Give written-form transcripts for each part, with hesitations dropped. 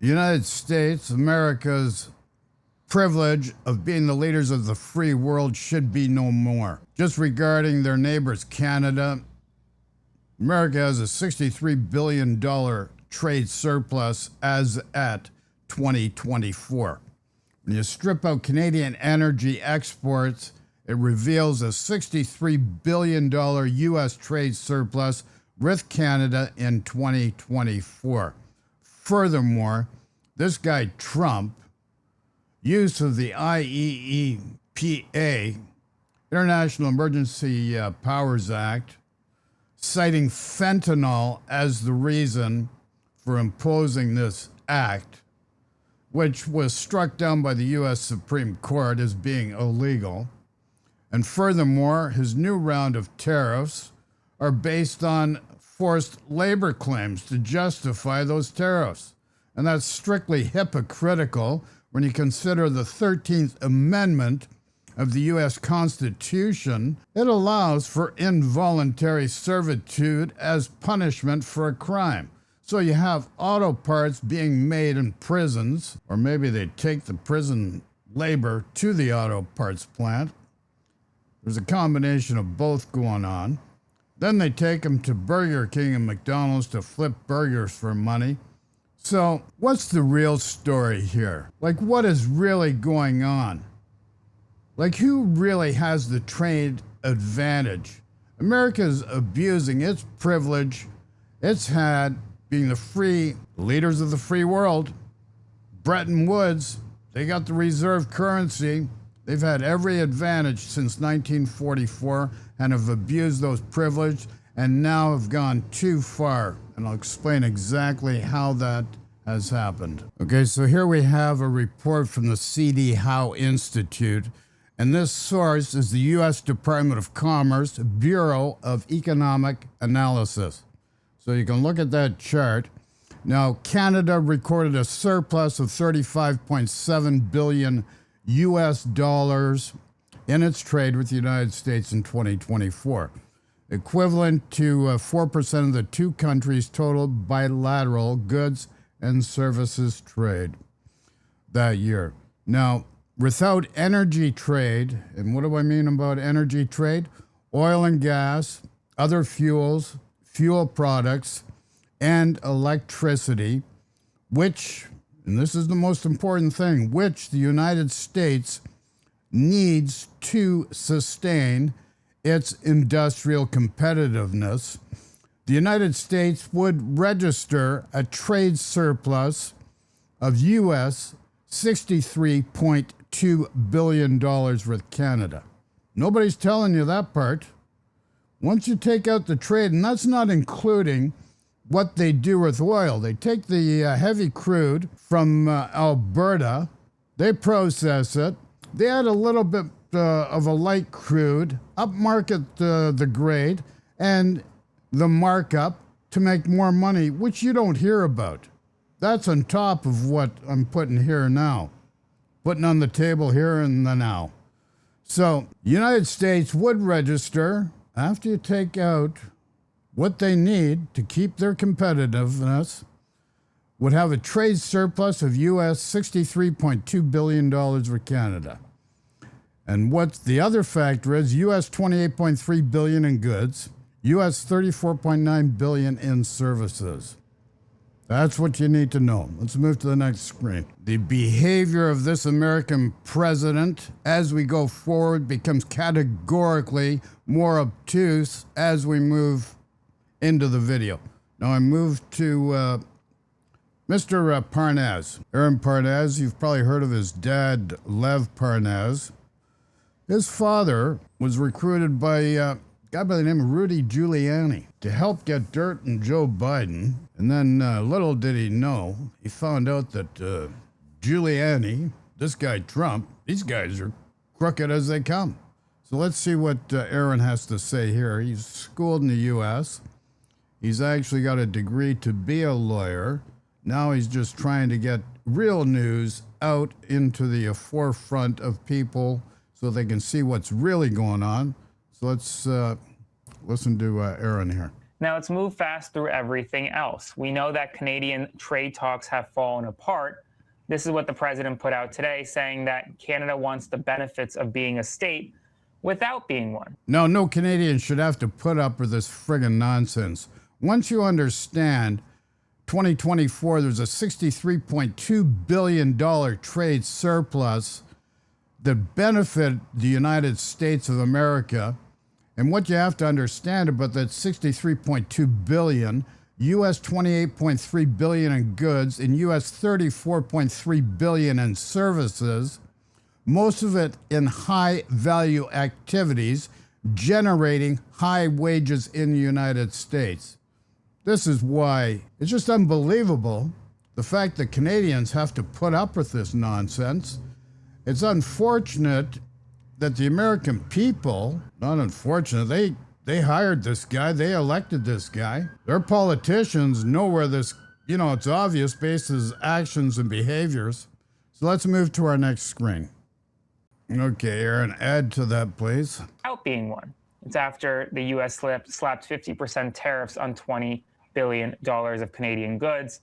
The United States, America's privilege of being the leaders of the free world should be no more. Just regarding their neighbors, Canada, America has a $63 billion trade surplus as at 2024. When you strip out Canadian energy exports, it reveals a $63 billion U.S. trade surplus with Canada in 2024. Furthermore, this guy Trump, use of the IEEPA, International Emergency Powers Act, citing fentanyl as the reason for imposing this act, which was struck down by the U.S. Supreme Court as being illegal. And furthermore, his new round of tariffs are based on forced labor claims to justify those tariffs. And that's strictly hypocritical when you consider the 13th Amendment of the U.S. Constitution. It allows for involuntary servitude as punishment for a crime. So you have auto parts being made in prisons, or maybe they take the prison labor to the auto parts plant. There's a combination of both going on. Then they take them to Burger King and McDonald's to flip burgers for money. So what's the real story here? Like, what is really going on? Like, who really has the trade advantage? America's abusing its privilege it's had being the free leaders of the free world. Bretton Woods, they got the reserve currency. They've had every advantage since 1944 and have abused those privileges and now have gone too far. And I'll explain exactly how that has happened. Okay, so here we have a report from the C.D. Howe Institute, and this source is the U.S. Department of Commerce Bureau of Economic Analysis. So you can look at that chart. Now, Canada recorded a surplus of $35.7 billion U.S. dollars in its trade with the United States in 2024, equivalent to 4% of the two countries' total bilateral goods and services trade that year. Now, without energy trade, and what do I mean about energy trade? Oil and gas, other fuels, fuel products, and electricity, which, and this is the most important thing, which the United States needs to sustain its industrial competitiveness, the United States would register a trade surplus of U.S. $63.2 billion with Canada. Nobody's telling you that part. Once you take out the trade, and that's not including what they do with oil. They take the heavy crude from Alberta, they process it, they add a little bit of a light crude, upmarket the grade, and the markup to make more money, which you don't hear about. That's on top of what I'm putting here now, putting on the table here and the now. So, United States would register, after you take out what they need to keep their competitiveness, would have a trade surplus of U.S. $63.2 billion with Canada. And what the other factor is, U.S. $28.3 billion in goods, U.S. $34.9 billion in services. That's what you need to know. Let's move to the next screen. The behavior of this American president as we go forward becomes categorically more obtuse as we move into the video. Now I move to Mr. Parnas. Aaron Parnas, you've probably heard of his dad, Lev Parnas. His father was recruited by a guy by the name of Rudy Giuliani to help get dirt on Joe Biden. And then little did he know, he found out that Giuliani, this guy Trump, these guys are crooked as they come. So let's see what Aaron has to say here. He's schooled in the U.S. He's actually got a degree to be a lawyer. Now he's just trying to get real news out into the forefront of people so they can see what's really going on. So let's listen to Aaron here. Now let's move fast through everything else. We know that Canadian trade talks have fallen apart. This is what the president put out today, saying that Canada wants the benefits of being a state without being one. No Canadian should have to put up with this friggin' nonsense. Once you understand 2024, there's a $63.2 billion trade surplus that benefit the United States of America. And what you have to understand about that $63.2 billion, US $28.3 billion in goods and US $34.3 billion in services, most of it in high value activities, generating high wages in the United States. This is why it's just unbelievable, the fact that Canadians have to put up with this nonsense. It's unfortunate that the American people, not unfortunate, they hired this guy, they elected this guy. Their politicians know where this, it's obvious based on his actions and behaviors. So let's move to our next screen. Okay, Aaron, add to that, please. Without being one. It's after the U.S. slapped 50% tariffs on $20 billion of Canadian goods.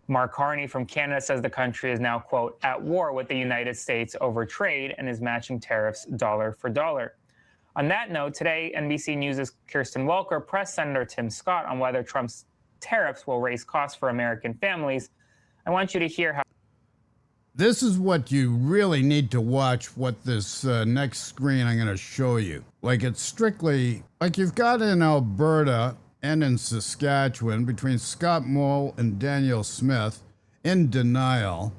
Mark Carney from Canada says the country is now, quote, at war with the United States over trade and is matching tariffs dollar for dollar. On that note, today, NBC News' Kirsten Welker pressed Senator Tim Scott on whether Trump's tariffs will raise costs for American families. I want you to hear how. This is what you really need to watch, what this next screen I'm going to show you. Like, it's strictly, like you've got in Alberta and in Saskatchewan, between Scott Moe and Danielle Smith, in denial.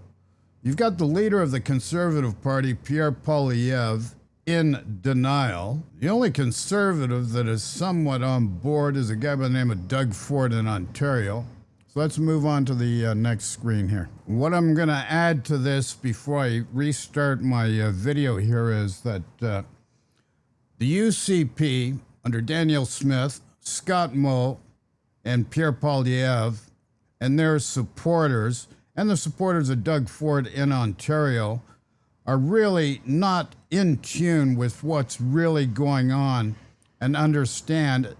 You've got the leader of the Conservative Party, Pierre Poilievre, in denial. The only Conservative that is somewhat on board is a guy by the name of Doug Ford in Ontario. So let's move on to the next screen here. What I'm going to add to this before I restart my video here is that the UCP, under Danielle Smith, Scott Moe, and Pierre Poilievre, and their supporters, and the supporters of Doug Ford in Ontario, are really not in tune with what's really going on and understand.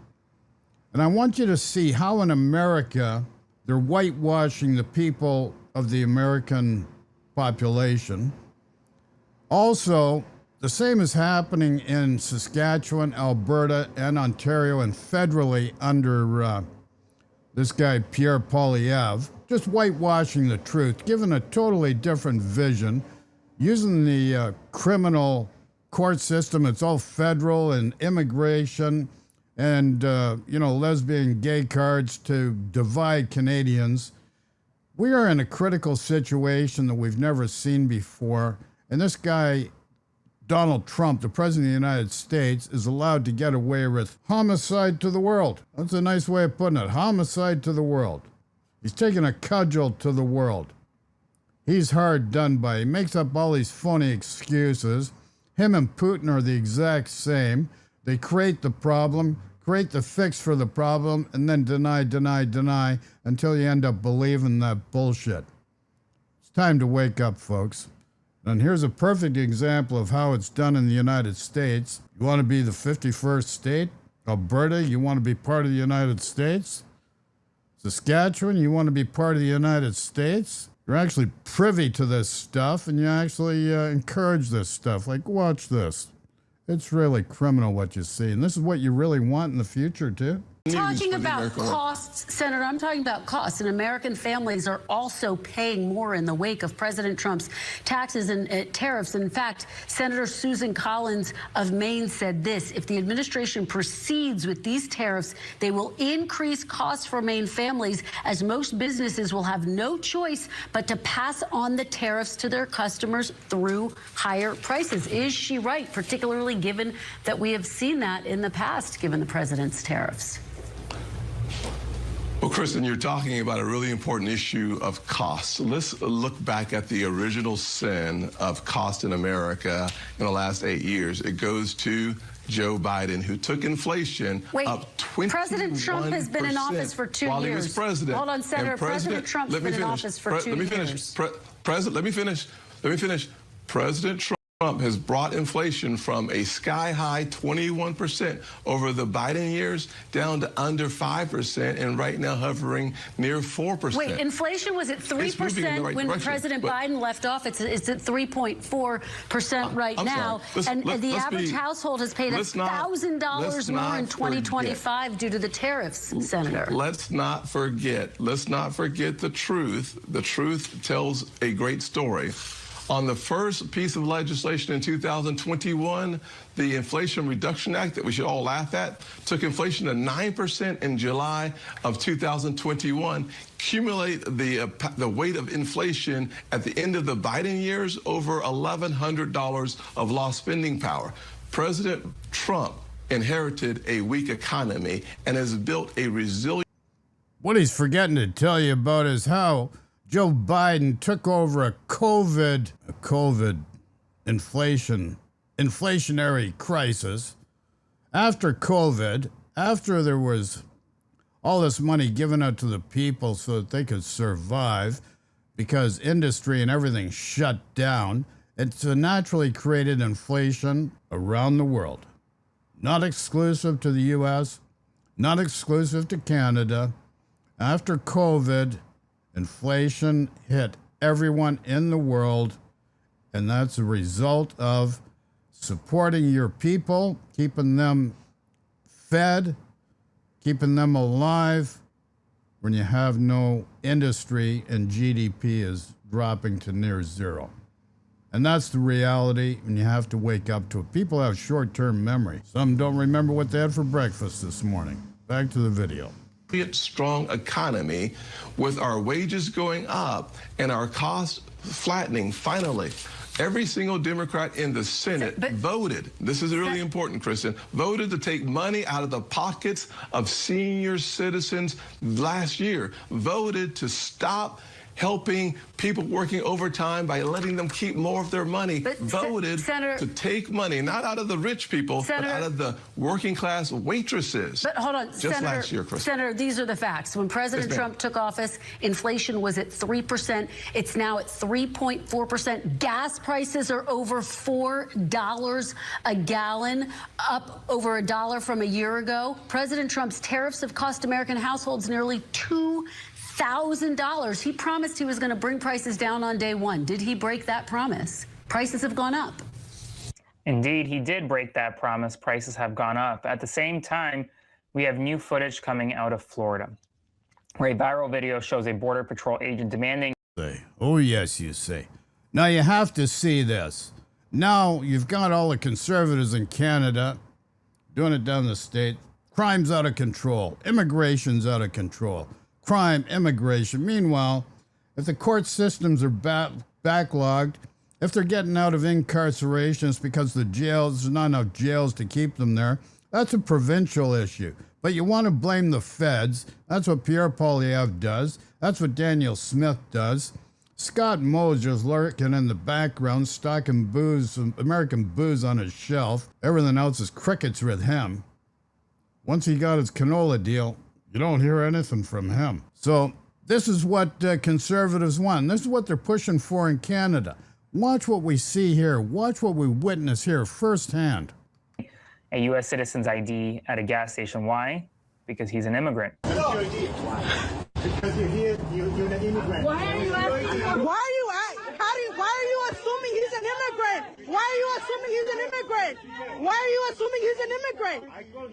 And I want you to see how in America they're whitewashing the people of the American population. Also, the same is happening in Saskatchewan, Alberta, and Ontario, and federally under this guy, Pierre Poilievre, just whitewashing the truth, giving a totally different vision, using the criminal court system. It's all federal and immigration and, lesbian gay cards to divide Canadians. We are in a critical situation that we've never seen before. And this guy, Donald Trump, the President of the United States, is allowed to get away with homicide to the world. That's a nice way of putting it. Homicide to the world. He's taking a cudgel to the world. He's hard done by. He makes up all these phony excuses. Him and Putin are the exact same. They create the problem, create the fix for the problem, and then deny until you end up believing that bullshit. It's time to wake up, folks. And here's a perfect example of how it's done in the United States. You want to be the 51st state? Alberta, you want to be part of the United States? Saskatchewan, you want to be part of the United States? You're actually privy to this stuff, and you actually encourage this stuff. Like, watch this. It's really criminal what you see. And this is what you really want in the future, too. Talking about costs, Senator, I'm talking about costs, and American families are also paying more in the wake of President Trump's taxes and tariffs. In fact, Senator Susan Collins of Maine said this: if the administration proceeds with these tariffs, they will increase costs for Maine families, as most businesses will have no choice but to pass on the tariffs to their customers through higher prices. Is she right, particularly given that we have seen that in the past, given the president's tariffs? Well, Kristen, you're talking about a really important issue of cost. Let's look back at the original sin of cost in America in the last 8 years. It goes to Joe Biden, who took inflation up 21%. President Trump has been in office for 2 years. While he was president. Hold on, Senator. President Trump's been in office for 2 years. Let me finish. President Trump Trump has brought inflation from a sky-high 21% over the Biden years down to under 5% and right now hovering near 4%. Wait, inflation was at 3% when President Biden left office. It's at 3.4% right now. And the average household has paid $1,000 more in 2025 due to the tariffs, Senator. Let's not forget the truth. The truth tells a great story. On the first piece of legislation in 2021, the Inflation Reduction Act that we should all laugh at took inflation to 9% in July of 2021. Cumulate the weight of inflation at the end of the Biden years, over $1,100 of lost spending power. President Trump inherited a weak economy and has built a resilient. What he's forgetting to tell you about is how Joe Biden took over a COVID inflationary crisis. After COVID, after there was all this money given out to the people so that they could survive because industry and everything shut down, it's a naturally created inflation around the world. Not exclusive to the U.S., not exclusive to Canada. After COVID, inflation hit everyone in the world, and that's a result of supporting your people, keeping them fed, keeping them alive when you have no industry and GDP is dropping to near zero. And that's the reality, and you have to wake up to it. People have short-term memory. Some don't remember what they had for breakfast this morning. Back to the video. Strong economy with our wages going up and our costs flattening finally. Every single Democrat in the Senate voted, this is really important, Kristen, voted to take money out of the pockets of senior citizens last year, voted to stop helping people working overtime by letting them keep more of their money, voted to take money, not out of the rich people, but out of the working class waitresses. But hold on, just last year, Chris. Senator, these are the facts. When President Trump took office, inflation was at 3%. It's now at 3.4%. Gas prices are over $4 a gallon, up over $1 from a year ago. President Trump's tariffs have cost American households nearly $2,000. He promised he was going to bring prices down on day one. Did he break that promise? Prices have gone up. Indeed, he did break that promise. Prices have gone up. At the same time, we have new footage coming out of Florida, where a viral video shows a Border Patrol agent demanding. Oh, yes, you say. Now, you have to see this. Now, you've got all the conservatives in Canada doing it down the state. Crime's out of control. Immigration's out of control. Crime, immigration. Meanwhile, if the court systems are backlogged, if they're getting out of incarceration, it's because there's not enough jails to keep them there. That's a provincial issue. But you want to blame the feds. That's what Pierre Poilievre does. That's what Daniel Smith does. Scott Moe's just lurking in the background, stocking booze, American booze on his shelf. Everything else is crickets with him. Once he got his canola deal, you don't hear anything from him. So this is what conservatives want. This is what they're pushing for in Canada. Watch what we see here. Watch what we witness here firsthand. A U.S. citizen's ID at a gas station. Why? Because he's an immigrant. Because you're here, you're an immigrant. Why are you asking? Why are you assuming he's an immigrant? Why are you assuming he's an immigrant? Why are you assuming he's an immigrant?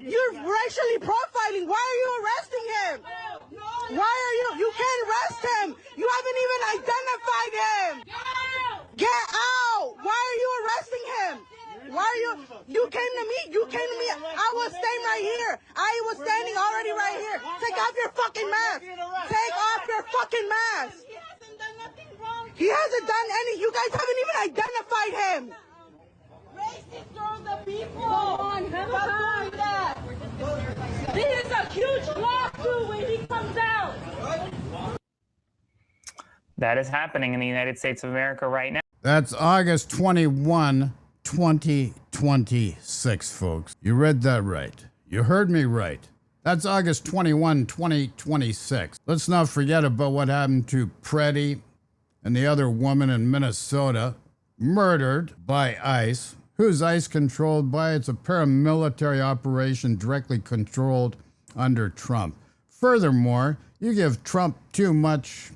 You're racially profiling. Why are you arresting him? Why are you? You can't arrest him. You haven't even identified him. Get out. Why are you arresting him? Why are you? You came to me. You came to me. I was staying right here. I was standing already right here. Take off your fucking mask. Take off your fucking mask. He hasn't done any. You guys haven't even identified him. Racist are the people. Come on, stop doing that. This is a huge lawsuit when he comes out. That is happening in the United States of America right now. That's August 21, 2026, folks. You read that right. You heard me right. That's August 21, 2026. Let's not forget about what happened to Preddy and the other woman in Minnesota. murdered by ICE. Who's ICE controlled by? It's a paramilitary operation directly controlled under Trump. Furthermore, you give Trump too much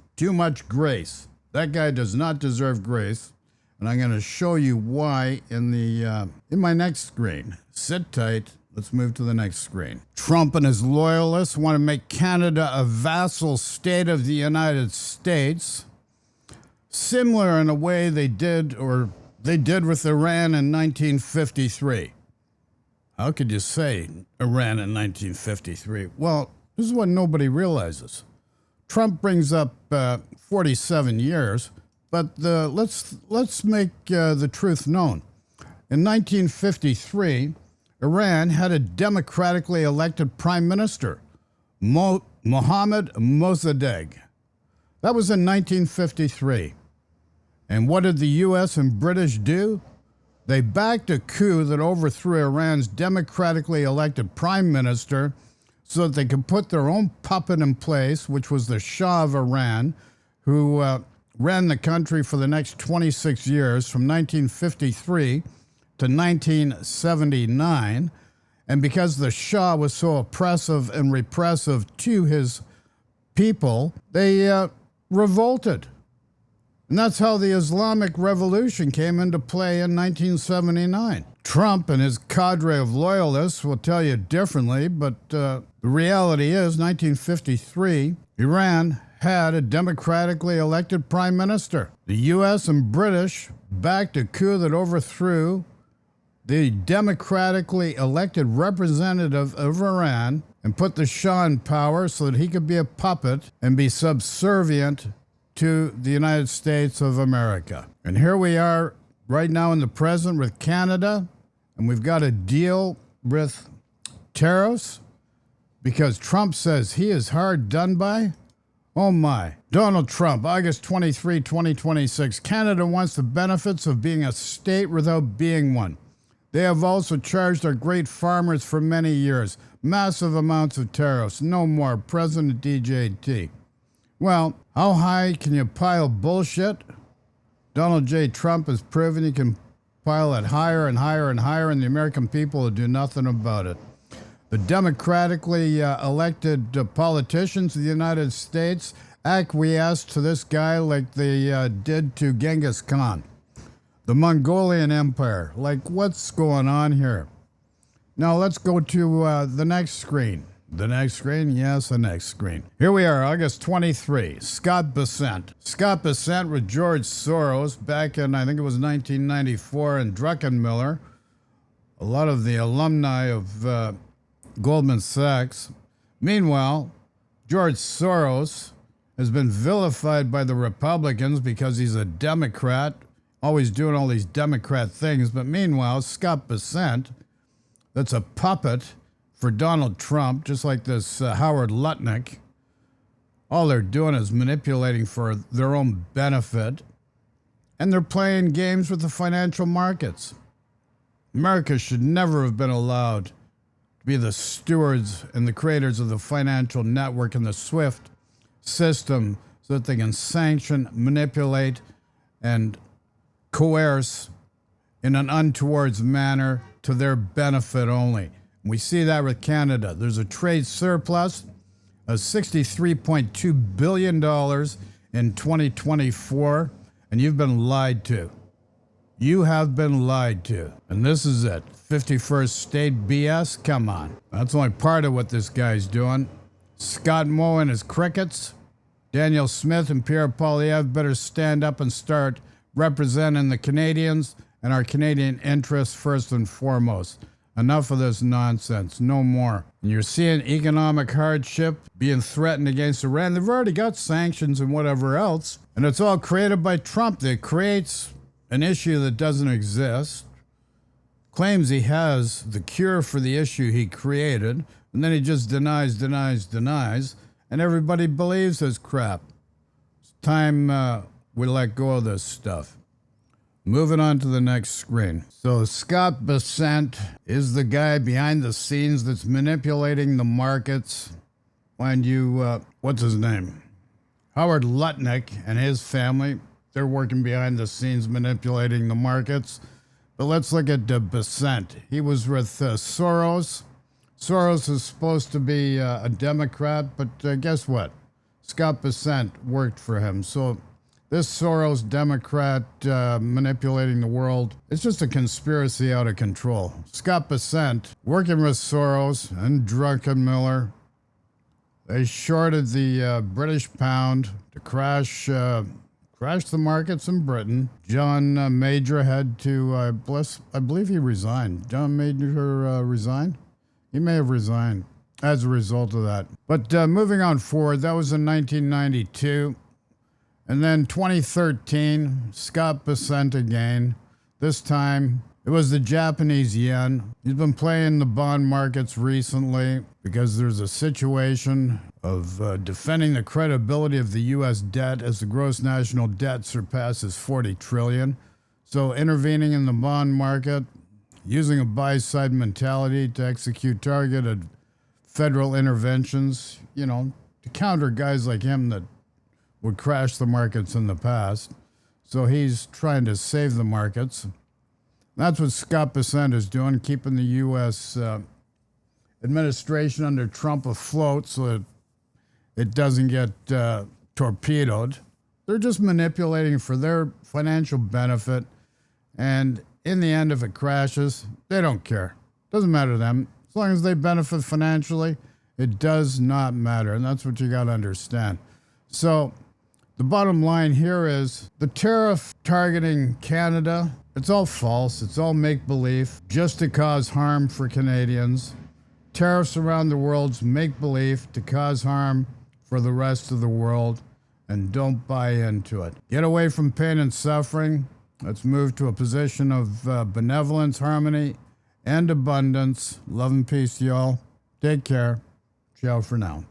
grace. That guy does not deserve grace, and I'm going to show you why in my next screen. Sit tight. Let's move to the next screen. Trump and his loyalists want to make Canada a vassal state of the United States, similar in a way they did with Iran in 1953. How could you say Iran in 1953? Well, this is what nobody realizes. Trump brings up 47 years, but let's make the truth known. In 1953, Iran had a democratically elected prime minister, Mohammad Mossadegh. That was in 1953. And what did the U.S. and British do? They backed a coup that overthrew Iran's democratically elected prime minister so that they could put their own puppet in place, which was the Shah of Iran, who ran the country for the next 26 years, from 1953 to 1979. And because the Shah was so oppressive and repressive to his people, they revolted. And that's how the Islamic Revolution came into play in 1979. Trump and his cadre of loyalists will tell you differently, but the reality is 1953, Iran had a democratically elected prime minister. The U.S. and British backed a coup that overthrew the democratically elected representative of Iran and put the Shah in power so that he could be a puppet and be subservient to the United States of America. And here we are right now in the present with Canada, and we've got to deal with tariffs because Trump says he is hard done by. Oh my. Donald Trump, August 23, 2026. Canada wants the benefits of being a state without being one. They have also charged our great farmers for many years. Massive amounts of tariffs. No more. President DJT. Well, how high can you pile bullshit? Donald J. Trump has proven he can pile it higher and higher and higher, and the American people will do nothing about it. The democratically elected politicians of the United States acquiesced to this guy like they did to Genghis Khan, the Mongolian Empire. Like, what's going on here? Now let's go to the next screen. The next screen? Yes, the next screen. Here we are, August 23. Scott Bessent. Scott Bessent with George Soros back in, I think it was 1994, in Druckenmiller. A lot of the alumni of Goldman Sachs. Meanwhile, George Soros has been vilified by the Republicans because he's a Democrat, always doing all these Democrat things. But meanwhile, Scott Bessent, that's a puppet for Donald Trump, just like this Howard Lutnick. All they're doing is manipulating for their own benefit, and they're playing games with the financial markets. America should never have been allowed to be the stewards and the creators of the financial network and the SWIFT system so that they can sanction, manipulate, and coerce in an untoward manner to their benefit only. We see that with Canada. There's a trade surplus of $63.2 billion in 2024, and you've been lied to. You have been lied to. And this is it. 51st state BS? Come on. That's only part of what this guy's doing. Scott Moe and his crickets. Daniel Smith and Pierre Poilievre better stand up and start representing the Canadians and our Canadian interests first and foremost. Enough of this nonsense. No more. And you're seeing economic hardship being threatened against Iran. They've already got sanctions and whatever else. And it's all created by Trump. That creates an issue that doesn't exist. Claims he has the cure for the issue he created. And then he just denies. And everybody believes his crap. It's time we let go of this stuff. Moving on to the next screen. So Scott Bessent is the guy behind the scenes that's manipulating the markets. Mind you, what's his name? Howard Lutnick and his family, They're working behind the scenes manipulating the markets. But let's look at Besant. He was with Soros. Soros is supposed to be a Democrat, but guess what? Scott Bessent worked for him. So this Soros Democrat manipulating the world, it's just a conspiracy out of control. Scott Bessent, working with Soros and Druckenmiller, they shorted the British pound to crash the markets in Britain. John Major had to, I believe he resigned. John Major resigned? He may have resigned as a result of that. But moving on forward, that was in 1992. And then 2013, Scott Bessent again. This time, it was the Japanese yen. He's been playing the bond markets recently because there's a situation of defending the credibility of the U.S. debt as the gross national debt surpasses $40 trillion. So intervening in the bond market, using a buy-side mentality to execute targeted federal interventions, to counter guys like him that would crash the markets in the past. So he's trying to save the markets. That's what Scott Bessent is doing, keeping the U.S. Administration under Trump afloat so that it doesn't get torpedoed. They're just manipulating for their financial benefit. And in the end, if it crashes, they don't care. Doesn't matter to them. As long as they benefit financially, it does not matter. And that's what you got to understand. So the bottom line here is the tariff targeting Canada, it's all false. It's all make-believe, just to cause harm for Canadians. Tariffs around the world's make-believe to cause harm for the rest of the world, and don't buy into it. Get away from pain and suffering. Let's move to a position of benevolence, harmony, and abundance. Love and peace to y'all. Take care. Ciao for now.